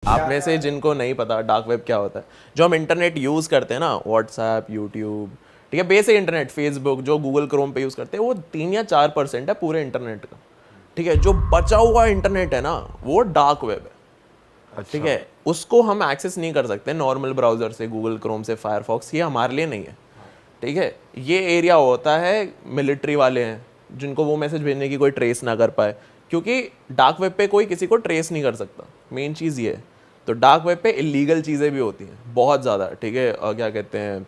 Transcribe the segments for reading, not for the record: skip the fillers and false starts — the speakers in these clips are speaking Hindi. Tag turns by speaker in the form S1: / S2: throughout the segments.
S1: आप में से जिनको नहीं पता डार्क वेब क्या होता है, जो हम इंटरनेट यूज़ करते हैं ना, व्हाट्सएप, यूट्यूब, ठीक है, बेसिक इंटरनेट, फेसबुक, जो गूगल क्रोम पे यूज़ करते हैं, वो 3 या 4% है पूरे इंटरनेट का, ठीक है। जो बचा हुआ इंटरनेट है ना, वो डार्क वेब है, ठीक है। उसको हम एक्सेस नहीं कर सकते नॉर्मल ब्राउज़र से, गूगल क्रोम से, फायरफॉक्स, ये हमारे लिए नहीं है, ठीक है। ये एरिया होता है मिलिट्री वाले हैं, जिनको वो मैसेज भेजने की कोई ट्रेस ना कर पाए, क्योंकि डार्क वेब पे कोई किसी को ट्रेस नहीं कर सकता, मेन चीज़ ये है। तो डार्क वेब पे इलीगल चीज़ें भी होती हैं बहुत ज़्यादा, ठीक है। क्या कहते हैं,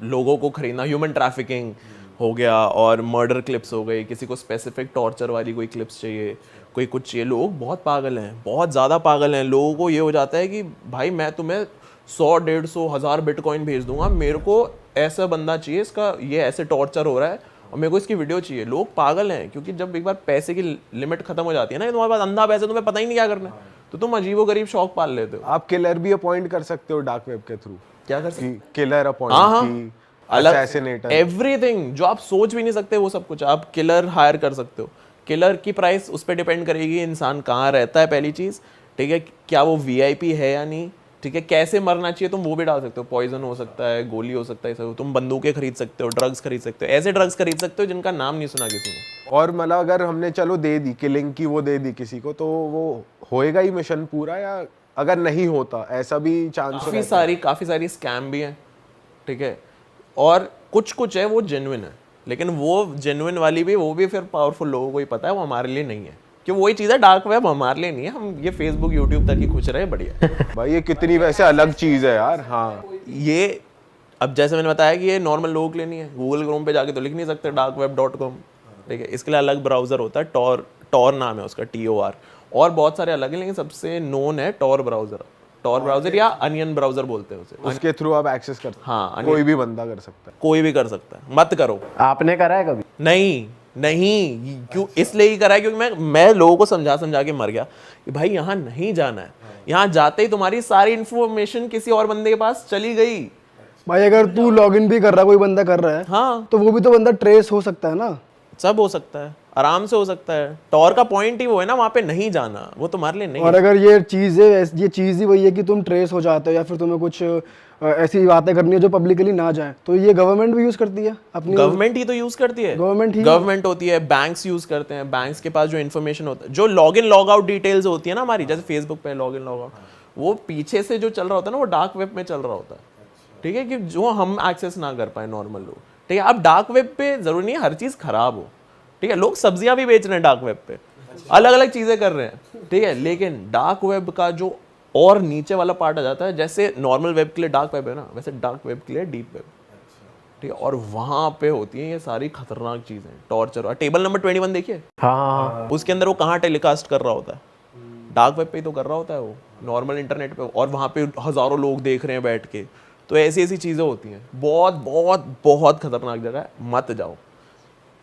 S1: लोगों को खरीदना, ह्यूमन ट्रैफिकिंग हो गया, और मर्डर क्लिप्स हो गई, किसी को स्पेसिफिक टॉर्चर वाली कोई क्लिप्स चाहिए, कोई कुछ चाहिए। लोग बहुत पागल हैं, बहुत ज़्यादा पागल हैं। लोगों को ये हो जाता है कि भाई मैं तुम्हें 100, 150, 1000 बिटकॉइन भेज दूंगा, मेरे को ऐसा बंदा चाहिए, इसका ये ऐसे टॉर्चर हो रहा है और मेरे को इसकी वीडियो चाहिए। लोग पागल हैं, क्योंकि जब एक बार पैसे की लिमिट खत्म हो जाती है ना, तुम्हारे पास अंधा पैसे, तुम्हें पता ही नहीं क्या करना है, तो तुम अजीबोगरीब शौक पाल लेते हो।
S2: आप किलर भी अपॉइंट कर सकते हो डार्क वेब के थ्रू।
S1: क्या कर सकते,
S2: किलर अपॉइंट,
S1: अलग
S2: असैसिनेटर,
S1: एवरीथिंग जो आप सोच भी नहीं सकते, वो सब कुछ आप किलर हायर कर सकते हो। किलर की प्राइस उस पर डिपेंड करेगी इंसान कहाँ रहता है, पहली चीज़, ठीक है, क्या वो वीआईपी है या नहीं, ठीक है, कैसे मरना चाहिए तुम वो भी डाल सकते हो, पॉइजन हो सकता है, गोली हो सकता है, सब। तुम बंदूकें खरीद सकते हो, ड्रग्स खरीद सकते हो, ऐसे ड्रग्स खरीद सकते हो जिनका नाम नहीं सुना किसी ने।
S2: और मतलब अगर हमने चलो दे दी किलिंग की, वो दे दी किसी को, तो वो होएगा ही मिशन पूरा, या अगर नहीं होता ऐसा भी चांस?
S1: काफ़ी सारी स्कैम भी हैं, ठीक है, और कुछ कुछ है वो जेन्युइन है, लेकिन वो जेन्युइन वाली भी, वो भी फिर पावरफुल लोगों को ही पता है, वो हमारे लिए नहीं है। क्यों, वही चीज़ है, डार्क वेब हमारे लिए नहीं है, हम ये फेसबुक यूट्यूब तक ही खुश रहे, बढ़िया।
S2: भाई ये कितनी वैसे अलग चीज है यार। हाँ,
S1: ये अब जैसे मैंने बताया कि ये नॉर्मल लोगों के लिए नहीं है, गूगल क्रोम पे जाके तो लिख नहीं सकते darkweb.com, ठीक है। इसके लिए अलग ब्राउज़र होता है, टॉर नाम है उसका, TOR, और बहुत सारे अलग हैं, लेकिन सबसे नोन है टॉर ब्राउज़र या अनियन ब्राउज़र बोलते हैं उसे।
S2: उसके थ्रू आप एक्सेस करते हो?
S1: हाँ,
S2: कोई भी बंदा कर सकता है?
S1: कोई भी कर सकता है, मत करो।
S3: आपने करा है कभी?
S1: नहीं, क्यों, इसलिए ही करा है क्योंकि मैं लोगों को समझा के मर गया कि भाई यहाँ नहीं जाना है, यहाँ जाते ही तुम्हारी सारी इन्फॉर्मेशन किसी और बंदे के पास चली गई।
S4: भाई अगर तू लॉगिन भी कर रहा है, कोई बंदा कर रहा है,
S1: हाँ,
S4: तो वो भी तो बंदा ट्रेस हो सकता है ना।
S1: सब हो सकता है, आराम से हो सकता है। टॉर का पॉइंट ही वो है ना, वहाँ पे नहीं जाना, वो तुम्हारे लिए नहीं
S4: और
S1: है।
S4: अगर ये चीज़ ही वही है कि तुम ट्रेस हो जाते हो, या फिर तुम्हें कुछ ऐसी बातें करनी है जो पब्लिकली ना जाए, तो ये गवर्नमेंट भी यूज करती है अपनी।
S1: गवर्नमेंट ही तो यूज करती है, गवर्नमेंट होती है, बैंक्स यूज करते हैं, बैंक्स के पास जो इन्फॉर्मेशन होता है, जो log in log out details होती है ना हमारी, जैसे फेसबुक पे लॉग इन लॉग आउट, वो पीछे से जो चल रहा होता है ना, वो डार्क वेब में चल रहा होता है, ठीक है, कि जो हम एक्सेस ना कर पाए नॉर्मल लोग, ठीक है। अब डार्क वेब पे जरूरी नहीं है हर चीज खराब हो, ठीक है, लोग सब्जियां भी बेच रहे हैं डार्क वेब पे, अलग अलग चीजें कर रहे हैं, ठीक है, लेकिन डार्क वेब का जो और नीचे वाला पार्ट आ जाता है, जैसे नॉर्मल वेब के लिए डार्क वेब है ना, वैसे डार्क वेब के लिए डीप वेब, ठीक है, और वहां पे होती है ये सारी खतरनाक चीजें, टॉर्चर। और टेबल नंबर 21 देखिए,
S3: हाँ,
S1: उसके अंदर वो कहाँ टेलीकास्ट कर रहा होता है, डार्क वेब पे ही तो कर रहा होता है वो, नॉर्मल इंटरनेट पे, और वहां पे हजारों लोग देख रहे हैं बैठ के। तो ऐसी ऐसी चीजें होती हैं, बहुत बहुत बहुत खतरनाक जगह है, मत जाओ।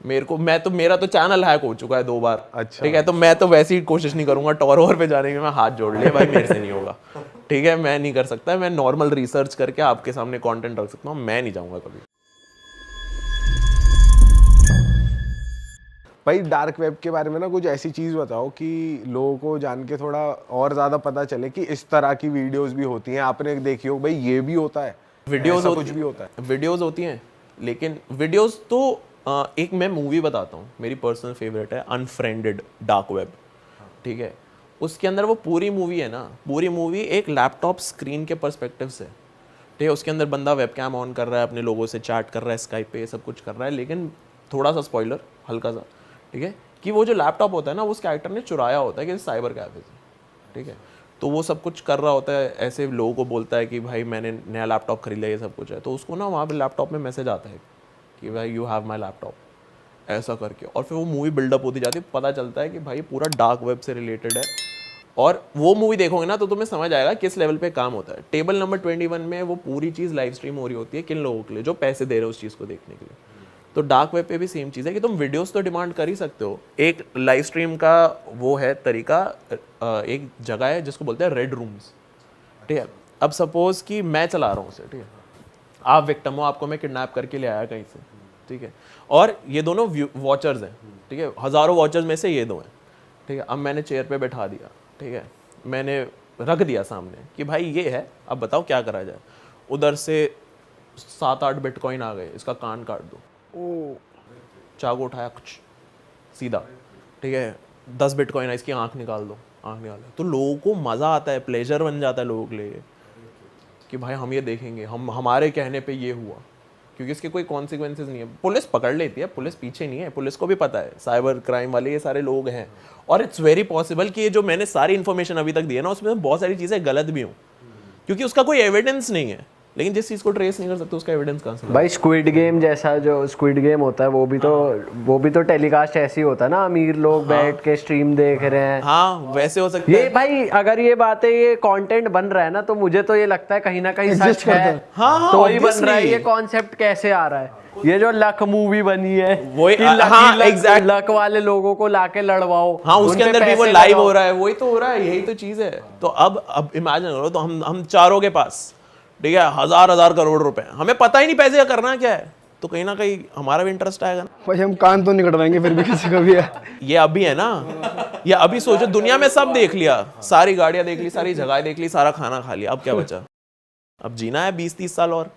S1: मेरा तो चैनल हैक हो चुका है 2 बार,
S2: अच्छा,
S1: ठीक है, तो मैं तो वैसी ही कोशिश नहीं करूंगा टॉर पे जाने की, मैं हाथ जोड़ लिया भाई, मेरे से नहीं होगा, ठीक है, मैं नहीं कर सकता, मैं नॉर्मल रिसर्च करके आपके सामने कंटेंट रख सकता हूँ, मैं नहीं जाऊंगा कभी।
S2: भाई डार्क वेब के बारे में ना कुछ ऐसी चीज बताओ कि लोगों को जान के थोड़ा और ज्यादा पता चले कि इस तरह की वीडियोस भी होती हैं, आपने देखी हो भाई ये भी होता है,
S1: वीडियोस
S2: कुछ भी होता है?
S1: वीडियोस होती हैं, लेकिन वीडियोस तो एक मैं मूवी बताता हूँ, मेरी पर्सनल फेवरेट है, अनफ्रेंडेड डार्क वेब, ठीक है। उसके अंदर वो पूरी मूवी है ना, पूरी मूवी एक लैपटॉप स्क्रीन के पर्सपेक्टिव से, ठीक है। उसके अंदर बंदा वेबकैम ऑन कर रहा है, अपने लोगों से चैट कर रहा है, स्काइप पे सब कुछ कर रहा है, लेकिन थोड़ा सा स्पॉइलर, हल्का सा, ठीक है, कि वो जो लैपटॉप होता है ना, उस कैरेक्टर ने चुराया होता है कि साइबर कैफे से, ठीक है। तो वो सब कुछ कर रहा होता है, ऐसे लोगों को बोलता है कि भाई मैंने नया लैपटॉप खरीदा, ये सब कुछ है, तो उसको ना वहाँ पे लैपटॉप में मैसेज आता है कि भाई यू हैव माई लैपटॉप, ऐसा करके, और फिर वो मूवी बिल्डअप होती जाती है, पता चलता है कि भाई पूरा डार्क वेब से रिलेटेड है। और वो मूवी देखोगे ना तो तुम्हें समझ आएगा किस लेवल पे काम होता है। टेबल नंबर 21 में वो पूरी चीज़ लाइव स्ट्रीम हो रही होती है, किन लोगों के लिए, जो पैसे दे रहे हो उस चीज़ को देखने के लिए। तो डार्क वेब पे भी सेम चीज़ है कि तुम वीडियोस तो डिमांड कर ही सकते हो। एक लाइव स्ट्रीम का वो है तरीका, एक जगह है जिसको बोलते हैं रेड रूम्स, ठीक है। अब सपोज कि मैं चला रहा हूँ उसे, ठीक है, आप विक्टिम हो, आपको मैं किडनैप करके ले आया कहीं से, ठीक है, और ये दोनों वॉचर्स हैं, ठीक है, हज़ारों वॉचर्स में से ये 2 हैं, ठीक है। अब मैंने चेयर पे बैठा दिया, ठीक है, मैंने रख दिया सामने कि भाई ये है, अब बताओ क्या करा जाए। उधर से 7-8 बिटकॉइन आ गए, इसका कान काट दो, चाकू उठाया कुछ सीधा, ठीक है, 10 बिटकॉइन है, इसकी आंख निकाल दो, आंख निकाल दो। तो लोगों को मज़ा आता है, प्लेजर बन जाता है लोगों के लिए कि भाई हम ये देखेंगे, हम हमारे कहने पे ये हुआ, क्योंकि इसके कोई कॉन्सिक्वेंसेज नहीं है। पुलिस पकड़ लेती है, पुलिस पीछे नहीं है, पुलिस को भी पता है साइबर क्राइम वाले ये सारे लोग हैं। और इट्स वेरी पॉसिबल कि ये जो मैंने सारी इन्फॉर्मेशन अभी तक दी है ना, उसमें बहुत सारी चीज़ें गलत भी हों, क्योंकि उसका कोई एविडेंस नहीं है। लेकिन जिस चीज़ को ट्रेस नहीं कर सकते उसका एविडेंस कहाँ से?
S3: भाई स्क्विड गेम जैसा जो स्क्विड गेम होता है वो भी तो टेलीकास्ट ऐसे ही होता है ना, अमीर लोग बैठ के स्ट्रीम देख रहे हैं।
S1: हाँ वैसे हो सकता
S3: ये
S1: है।
S3: भाई अगर ये बातें ये कंटेंट बन रहा है ना, तो मुझे तो ये लगता है कहीं ना कहीं
S4: Exist
S3: सच
S4: करता
S3: है।
S4: है।
S1: हाँ,
S3: तो ही बन रहा है।
S1: obviously।
S3: ये कॉन्सेप्ट कैसे आ रहा है? ये जो लक मूवी बनी है,
S1: वही-
S3: कि लक,
S1: हाँ,
S3: लक,
S1: exact।
S3: लक वाले लोगों को लाके लड़वाओ,
S1: हाँ उसके
S3: उनपे
S1: अंदर भी वो
S3: पैसे
S1: लाइव
S3: लगाओ।
S1: हो रहा है, वही तो हो रहा है, यही तो चीज़ है। तो अब इमेजिन करो, तो हम चारों के पास, ठीक है, हजार करोड़ रुपए, हमें पता ही नहीं पैसे का करना क्या है, तो कहीं ना कहीं हमारा भी इंटरेस्ट आएगा ना।
S4: भाई हम कान तो नहीं कटवाएंगे फिर भी किसी का भी है।
S1: ये अभी है ना, ये अभी सोचो, दुनिया में सब देख लिया, सारी गाड़ियां देख ली, सारी जगह देख ली, सारा खाना खा लिया, अब क्या बचा? अब जीना है 20-30 साल और,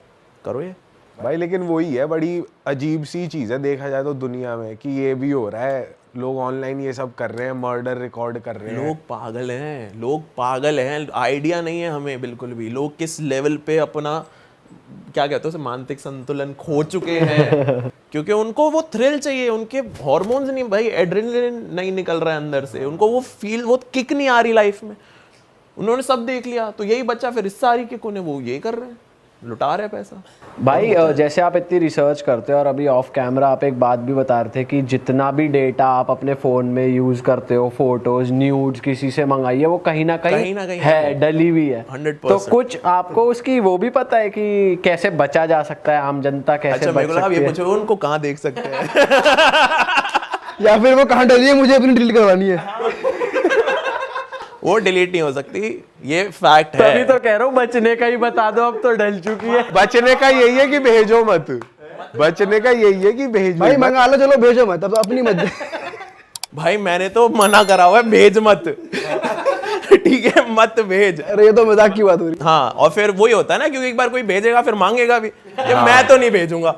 S1: करो ये।
S2: भाई लेकिन वही है, बड़ी अजीब सी चीज़ है देखा जाए तो दुनिया में, कि ये भी हो रहा है, लोग ऑनलाइन ये सब कर रहे हैं, मर्डर रिकॉर्ड कर रहे हैं।
S1: लोग पागल हैं, लोग पागल हैं, आइडिया नहीं है हमें बिल्कुल भी, लोग किस लेवल पे अपना क्या कहते हैं उसे, मानसिक संतुलन खो चुके हैं। क्योंकि उनको वो थ्रिल चाहिए, उनके हार्मोन्स नहीं भाई, एड्रेनलिन नहीं निकल रहा है अंदर से, उनको वो फील, वो किक नहीं आ रही लाइफ में। उन्होंने सब देख लिया, तो यही बच्चा फिर इस सारी किक उन्हें वो ये कर रहे हैं, लुटा रहे पैसा।
S3: भाई जैसे आप इतनी रिसर्च करते हो, और अभी ऑफ कैमरा आप एक बात भी बता रहे थे कि जितना भी डेटा आप अपने फ़ोन में यूज़ करते हो, फोटोज, न्यूड्स किसी से मंगाइए, वो कहीं ना कहीं है, डली हुई है।
S1: 100%।
S3: तो कुछ आपको उसकी वो भी पता है कि कैसे बचा जा सकता है, आम जनता कैसे
S1: अच्छा
S3: बच
S1: मेरे को लगा
S3: सकती
S1: ये
S3: है?
S1: पूछो उनको कहाँ देख सकते हैं।
S4: या फिर वो कहाँ डली है, मुझे अपनी डिलीट करवानी है।
S1: वो डिलीट नहीं हो सकती, ये फैक्ट
S3: तभी
S1: है।
S3: तो कह रहा हूँ बचने का ही बता दो, अब तो डल चुकी है।
S2: बचने का यही है कि भेजो मत, बचने का यही है कि भेजो
S4: भाई
S2: मत।
S4: मंगा लो, चलो भेजो मत, अब अपनी मत।
S1: भाई मैंने तो मना करा हुआ है, भेज मत। ठीक है, मत भेज।
S4: अरे ये तो मजाक की बात हो रही।
S1: हाँ, और फिर वही होता है ना, क्योंकि एक बार कोई भेजेगा फिर मांगेगा भी, ये मैं तो नहीं भेजूंगा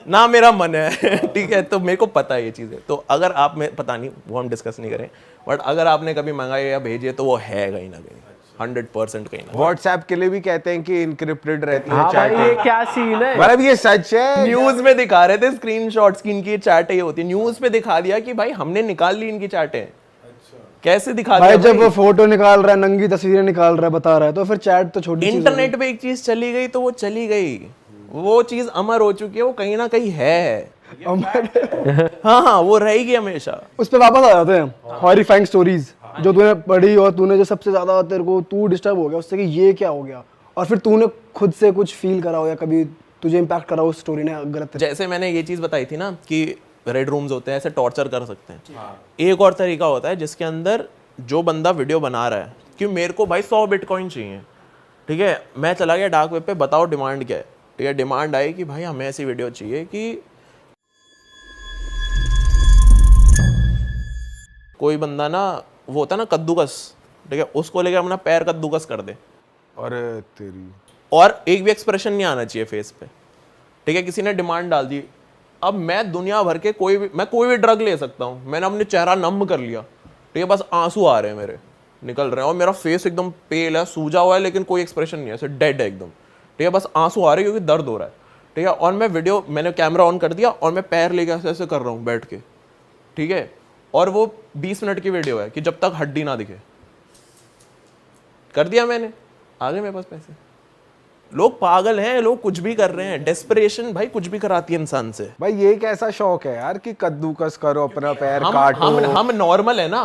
S1: ना, मेरा मन है। ठीक है, तो मेरे को पता है ये चीजें। तो अगर आप में पता नहीं, वो हम डिस्कस नहीं करें, बट अगर आपने कभी मंगाया या भेजे तो वो है कहीं ना कहीं, 100% कहीं ना।
S2: व्हाट्सएप के लिए भी कहते हैं कि इनक्रिप्टेड रहती है
S3: हाँ भाई,
S2: चैट।
S3: ये क्या सीन है?
S2: मतलब ये सच है।
S1: न्यूज में दिखा रहे थे स्क्रीनशॉट्स की, इनकी चैटें ये होती है, न्यूज पे दिखा दिया कि भाई हमने निकाल ली इनकी चैटें। कैसे दिखा
S4: भाई
S1: दिया
S4: जब वो फोटो निकाल रहा है, नंगी तस्वीरें निकाल रहा है, बता रहा है, तो फिर चैट तो छोटी चीज है।
S1: इंटरनेट पे एक चीज चली गई तो वो चली गई, वो चीज अमर हो चुकी है, वो कहीं ना कहीं है। हाँ हाँ, वो रहेगी हमेशा।
S4: उस पे वापस आ जाते हैं हॉरिफाइंग स्टोरीज जो तूने पढ़ी, और तूने जो सबसे ज्यादा तेरे को तू डिस्टर्ब हो गया उससे कि ये क्या हो गया, और फिर तूने खुद से कुछ फील करा हो या कभी तुझे इम्पैक्ट करा हो उस स्टोरी ने गलत तरीके
S1: जैसे मैंने ये चीज बताई थी ना कि रेड रूम्स होते हैं, ऐसे टॉर्चर कर सकते हैं। एक और तरीका होता है जिसके अंदर जो बंदा वीडियो बना रहा है कि मेरे को भाई 100 बिटकॉइन चाहिए, ठीक है, मैं चला गया डार्क वेब पे, बताओ डिमांड क्या है, ठीक है, डिमांड आई कि भाई हमें ऐसी वीडियो चाहिए कि कोई बंदा ना, वो होता है ना कद्दूकस, ठीक है, उसको लेकर अपना पैर कद्दूकस कर दे,
S2: और तेरी
S1: और एक भी एक्सप्रेशन नहीं आना चाहिए फेस पे, ठीक है, किसी ने डिमांड डाल दी। अब मैं दुनिया भर के कोई भी ड्रग ले सकता हूँ, मैंने अपने चेहरा नम कर लिया, ठीक है, बस आंसू आ रहे हैं मेरे, निकल रहे हैं, और मेरा फेस एकदम पेल है, सूजा हुआ है, लेकिन कोई एक्सप्रेशन नहीं है, ऐसे डेड है एकदम, ठीक है, बस आंसू आ रहे हैं क्योंकि दर्द हो रहा है, ठीक है, और मैंने कैमरा ऑन कर दिया और मैं पैर लेके ऐसे ऐसे कर रहा हूँ बैठ के, ठीक है, और वो 20 मिनट की वीडियो है कि जब तक हड्डी ना दिखे, कर दिया मैंने, आ गए मेरे पास पैसे। लोग पागल हैं, लोग कुछ भी कर रहे हैं, डेस्परेशन भाई कुछ भी कराती है इंसान से।
S2: भाई ये कैसा शौक है यार कि कद्दूकस करो, अपना पैर
S1: हम
S2: काटो।
S1: हम नॉर्मल है ना,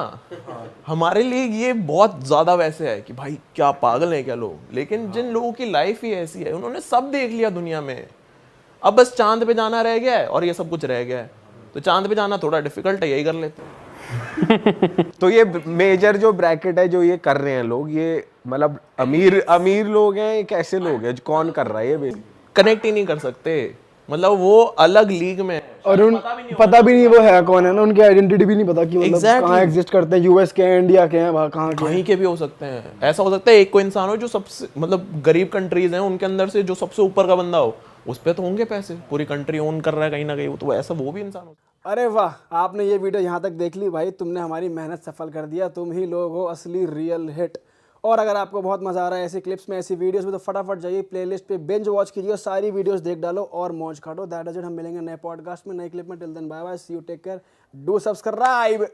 S1: हमारे लिए ये बहुत ज्यादा वैसे है कि भाई क्या पागल है क्या लोग, लेकिन जिन लोगों की लाइफ ही ऐसी है, उन्होंने सब देख लिया दुनिया में, अब बस चांद पे जाना रह गया है और ये सब कुछ रह गया है, तो चांद पे जाना थोड़ा डिफिकल्ट है, यही कर लेते हैं।
S2: तो ये मेजर जो ब्रैकेट है जो ये कर रहे हैं लोग, ये मतलब अमीर लोग हैं, कैसे लोग हैं, कौन कर रहा है ये?
S1: कनेक्ट ही नहीं कर सकते, मतलब वो अलग लीग में है।
S4: और उन पता भी नहीं वो है कौन है ना, उनकी आइडेंटिटी भी नहीं पता कि मतलब
S1: Exactly.
S4: कहाँ एग्जिस्ट करते हैं, यूएस के हैं, इंडिया के हैं, वहाँ कहाँ के हैं।
S1: कहीं के भी हो सकते हैं। ऐसा हो सकता है एक कोई इंसान हो जो सबसे मतलब गरीब कंट्रीज हैं उनके अंदर से जो सबसे ऊपर का बंदा हो, उस पे तो होंगे पैसे, पूरी कंट्री ओन कर रहा है कहीं ना कहीं, तो ऐसा वो भी इंसान हो।
S5: अरे वाह, आपने ये वीडियो यहाँ तक देख ली भाई, तुमने हमारी मेहनत सफल कर दिया, तुम ही लोग हो असली रियल हिट। और अगर आपको बहुत मजा आ रहा है ऐसी क्लिप्स में, ऐसी वीडियोस में, तो फटाफट जाइए प्लेलिस्ट पे बिंज वॉच कीजिए, सारी वीडियोस देख डालो और मौज काटो। That is it. हम मिलेंगे नए पॉडकास्ट में, नए क्लिप में। Till then bye bye, see you, take care, do subscribe.